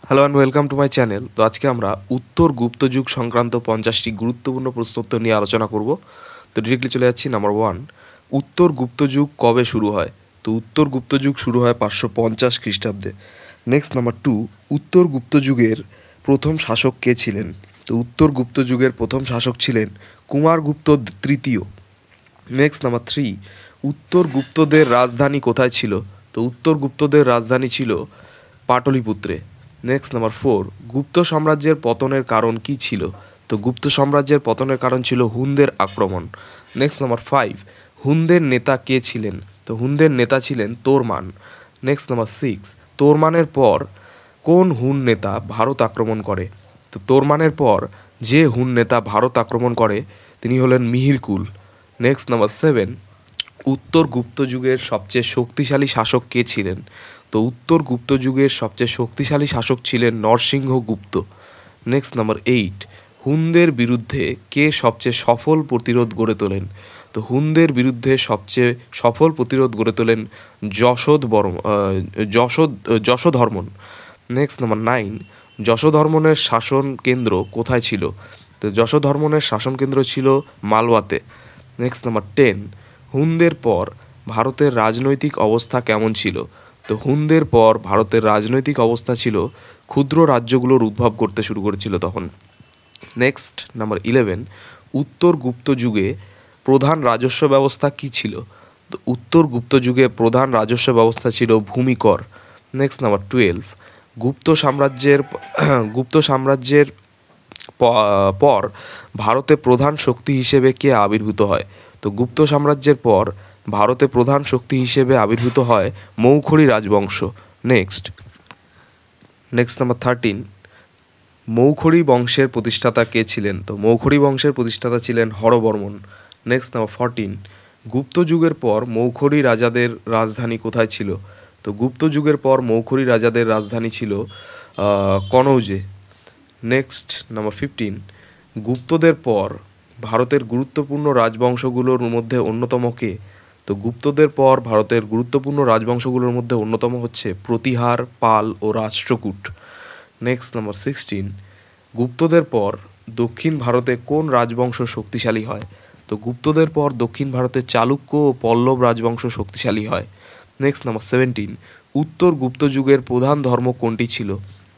Hello and welcome to my channel. তো আজকে আমরা উত্তর গুপ্তযুগ সংক্রান্ত 50টি গুরুত্বপূর্ণ প্রশ্নোত্তর নিয়ে আলোচনা করব। তো ডিরেক্টলি চলে যাচ্ছি নাম্বার 1। উত্তর গুপ্তযুগ কবে শুরু হয়? তো উত্তর গুপ্তযুগ শুরু হয় 550 খ্রিস্টাব্দে। নেক্সট নাম্বার 2, উত্তর গুপ্তযুগের প্রথম শাসক কে ছিলেন? তো উত্তর গুপ্তযুগের প্রথম শাসক ছিলেন কুমারগুপ্ত তৃতীয়। নেক্সট নাম্বার 3, উত্তর গুপ্তদের রাজধানী কোথায় ছিল? তো উত্তর গুপ্তদের রাজধানী ছিল পাটলিপুত্রে। নেক্সট নাম্বার 4, গুপ্ত সাম্রাজ্যের পতনের কারণ কি ছিল? তো গুপ্ত সাম্রাজ্যের পতনের কারণ ছিল হুনদের আক্রমণ। নেক্সট নাম্বার 5, হুনদের নেতা কে ছিলেন? তো হুনদের নেতা ছিলেন তোরমান। নেক্সট নাম্বার 6, তোরমানের পর কোন হুন নেতা ভারত আক্রমণ করে? তো তোরমানের পর যে হুন নেতা ভারত আক্রমণ করে তিনি হলেন মিহিরকুল। নেক্সট নাম্বার 7, উত্তর গুপ্তযুগের সবচেয়ে শক্তিশালী শাসক কে ছিলেন? তো উত্তর গুপ্তযুগের সবচেয়ে শক্তিশালী শাসক ছিলেন নরসিংহগুপ্ত। নেক্সট নাম্বার 8, হুনদের বিরুদ্ধে কে সবচেয়ে সফল প্রতিরোধ গড়ে তোলেন? তো হুনদের বিরুদ্ধে সবচেয়ে সফল প্রতিরোধ গড়ে তোলেন যশোধর্মন। নেক্সট নাম্বার 9, যশোধর্মনের শাসন কেন্দ্র কোথায় ছিল? তো যশোধর্মনের শাসন কেন্দ্র ছিল মালওয়াতে। নেক্সট নাম্বার 10, হুনদের পর ভারতের রাজনৈতিক অবস্থা কেমন ছিল? তো হুনদের পর ভারতের রাজনৈতিক অবস্থা ছিল ক্ষুদ্র রাজ্যগুলোর উদ্ভব করতে শুরু করেছিল তখন। নেক্সট নাম্বার 11, উত্তর গুপ্ত যুগে প্রধান রাজস্ব ব্যবস্থা কী ছিল? তো উত্তর গুপ্ত যুগে প্রধান রাজস্ব ব্যবস্থা ছিল ভূমিকর। নেক্সট নাম্বার 12, গুপ্ত সাম্রাজ্যের পর ভারতে প্রধান শক্তি হিসেবে কে আবির্ভূত হয়? তো গুপ্ত সাম্রাজ্যের পর ভারতে প্রধান শক্তি হিসেবে আবির্ভূত হয় মৌখরী রাজবংশ। নেক্সট নেক্সট নাম্বার 13, মৌখরী বংশের প্রতিষ্ঠাতা কে ছিলেন? তো মৌখরী বংশের প্রতিষ্ঠাতা ছিলেন হরবর্মন। নেক্সট নাম্বার 14, গুপ্ত যুগের পর মৌখরী রাজাদের রাজধানী কোথায় ছিল? তো গুপ্ত যুগের পর মৌখরী রাজাদের রাজধানী ছিল কনৌজে। নেক্সট নাম্বার 15, গুপ্তদের পর ভারতের গুরুত্বপূর্ণ রাজবংশগুলোর মধ্যে অন্যতম কে? তো গুপ্তদের পর ভারতের গুরুত্বপূর্ণ রাজবংশগুলোর মধ্যে অন্যতম হচ্ছে প্রতিহার, পাল ও রাষ্ট্রকূট। নেক্সট নাম্বার 16, গুপ্তদের পর দক্ষিণ ভারতে কোন রাজবংশ শক্তিশালী হয়? তো গুপ্তদের পর দক্ষিণ ভারতে চালুক্য ও পল্লব রাজবংশ শক্তিশালী হয়। নেক্সট নাম্বার 17, উত্তর গুপ্ত যুগের প্রধান ধর্ম কোনটি ছিল?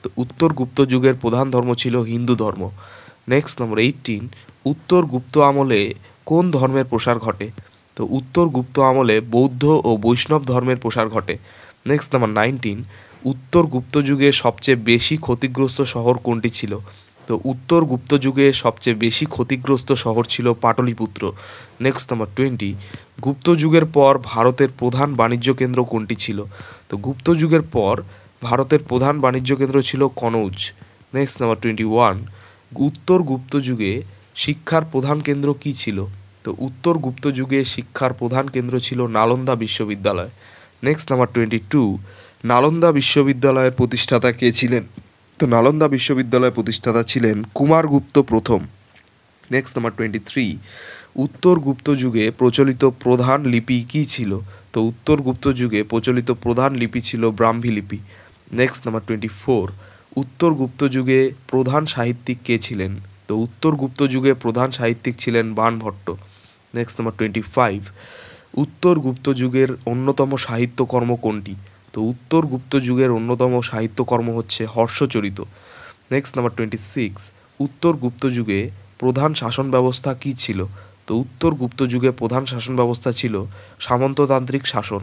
তো উত্তর গুপ্ত যুগের প্রধান ধর্ম ছিল হিন্দু ধর্ম। নেক্সট নাম্বার 18, উত্তর গুপ্ত আমলে কোন ধর্মের প্রসার ঘটে? তো উত্তর গুপ্ত আমলে বৌদ্ধ ও বৈষ্ণব ধর্মের প্রসার ঘটে। নেক্সট নাম্বার 19, উত্তর গুপ্ত যুগে সবচেয়ে বেশি ক্ষতিগ্রস্ত শহর কোনটি ছিল? তো উত্তর গুপ্ত যুগে সবচেয়ে বেশি ক্ষতিগ্রস্ত শহর ছিল পাটলিপুত্র। নেক্সট নাম্বার 20, গুপ্ত যুগের পর ভারতের প্রধান বাণিজ্য কেন্দ্র কোনটি ছিল? তো গুপ্ত যুগের পর ভারতের প্রধান বাণিজ্য কেন্দ্র ছিল কনৌজ। নেক্সট নাম্বার 21, উত্তর গুপ্ত যুগে শিক্ষার প্রধান কেন্দ্র কী ছিল? তো উত্তর গুপ্ত যুগে শিক্ষার প্রধান কেন্দ্র ছিল নালন্দা বিশ্ববিদ্যালয়। নেক্সট নাম্বার 22, নালন্দা বিশ্ববিদ্যালয়ের প্রতিষ্ঠাতা কে ছিলেন? তো নালন্দা বিশ্ববিদ্যালয়ের প্রতিষ্ঠাতা ছিলেন কুমারগুপ্ত প্রথম। নেক্সট নাম্বার 23, উত্তর গুপ্ত যুগে প্রচলিত প্রধান লিপি কী ছিল? তো উত্তর গুপ্ত যুগে প্রচলিত প্রধান লিপি ছিল ব্রাহ্মী লিপি। নেক্সট নাম্বার 24, উত্তর গুপ্ত যুগে প্রধান সাহিত্যিক কে ছিলেন? তো উত্তর গুপ্ত যুগে প্রধান সাহিত্যিক ছিলেন বাণভট্ট। নেক্সট নাম্বার 25, উত্তর গুপ্ত যুগের অন্যতম সাহিত্যকর্ম কোনটি? তো উত্তর গুপ্ত যুগের অন্যতম সাহিত্যকর্ম হচ্ছে হর্ষচরিত। নেক্সট নাম্বার 26, উত্তর গুপ্ত যুগে প্রধান শাসন ব্যবস্থা কী ছিল? তো উত্তর গুপ্ত যুগে প্রধান শাসন ব্যবস্থা ছিল সামন্ততান্ত্রিক শাসন।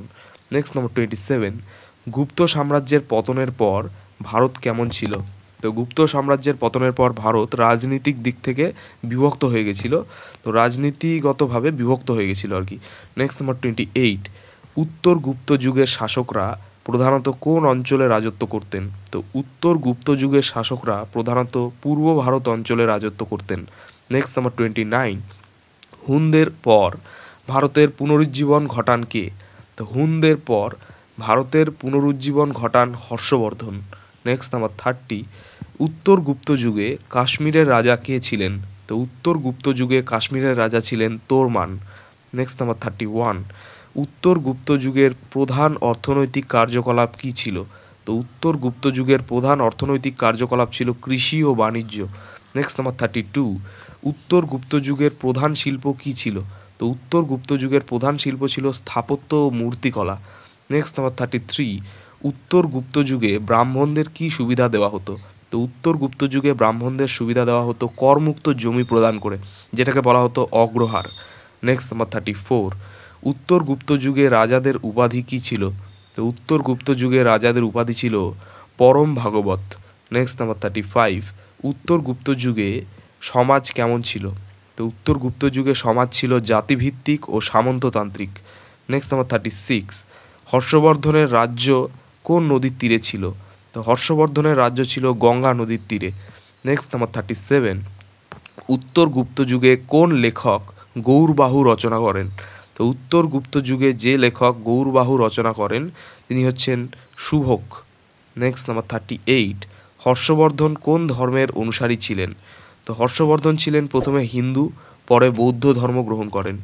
নেক্সট নাম্বার 27, গুপ্ত সাম্রাজ্যের পতনের পর ভারত কেমন ছিল? তো গুপ্ত সাম্রাজ্যের পতনের পর ভারত রাজনীতিক দিক থেকে বিভক্ত হয়ে গেছিল। তো রাজনীতিগতভাবে বিভক্ত হয়ে গেছিল আর কি। নেক্সট নাম্বার 28, উত্তর গুপ্ত যুগের শাসকরা প্রধানত কোন অঞ্চলে রাজত্ব করতেন? তো উত্তর গুপ্ত যুগের শাসকরা প্রধানত পূর্ব ভারত অঞ্চলে রাজত্ব করতেন। নেক্সট নাম্বার 29, হুনদের পর ভারতের পুনরুজ্জীবন ঘটান কে? তো হুনদের পর ভারতের পুনরুজ্জীবন ঘটান হর্ষবর্ধন। নেক্সট নাম্বার 30, উত্তর গুপ্ত যুগে কাশ্মীরের রাজা কে ছিলেন? তো উত্তর গুপ্ত যুগে কাশ্মীরের রাজা ছিলেন তোরমান। নেক্সট নাম্বার 31, উত্তর গুপ্ত যুগের প্রধান অর্থনৈতিক কার্যকলাপ কী ছিল? তো উত্তর গুপ্ত যুগের প্রধান অর্থনৈতিক কার্যকলাপ ছিল কৃষি ও বাণিজ্য। নেক্সট নাম্বার 32, উত্তর গুপ্ত যুগের প্রধান শিল্প কী ছিল? তো উত্তর গুপ্ত যুগের প্রধান শিল্প ছিল স্থাপত্য ও মূর্তিকলা। নেক্সট নাম্বার 33, উত্তর গুপ্ত যুগে ব্রাহ্মণদের কী সুবিধা দেওয়া হতো? তো উত্তর গুপ্ত যুগে ব্রাহ্মণদের সুবিধা দেওয়া হতো করমুক্ত জমি প্রদান করে, যেটাকে বলা হতো অগ্রহার। নেক্সট নাম্বার 34, উত্তর গুপ্ত যুগে রাজাদের উপাধি কী ছিল? তো উত্তর গুপ্ত যুগে রাজাদের উপাধি ছিল পরম ভাগবত। নেক্সট নাম্বার 35, উত্তর গুপ্ত যুগে সমাজ কেমন ছিল? তো উত্তর গুপ্ত যুগে সমাজ ছিল জাতিভিত্তিক ও সামন্ততান্ত্রিক। নেক্সট নাম্বার 36, হর্ষবর্ধনের রাজ্য কোন নদীর তীরে ছিল? তো হর্ষবর্ধনের রাজ্য ছিল গঙ্গা নদীর তীরে। নেক্সট নাম্বার 37, উত্তর গুপ্ত যুগে কোন লেখক গৌরবাহু রচনা করেন? তো উত্তর গুপ্ত যুগে যে লেখক গৌরবাহু রচনা করেন তিনি হচ্ছেন শুভক। নেক্সট নাম্বার 38, হর্ষবর্ধন কোন ধর্মের অনুসারী ছিলেন? তো হর্ষবর্ধন ছিলেন প্রথমে হিন্দু, পরে বৌদ্ধ ধর্ম গ্রহণ করেন।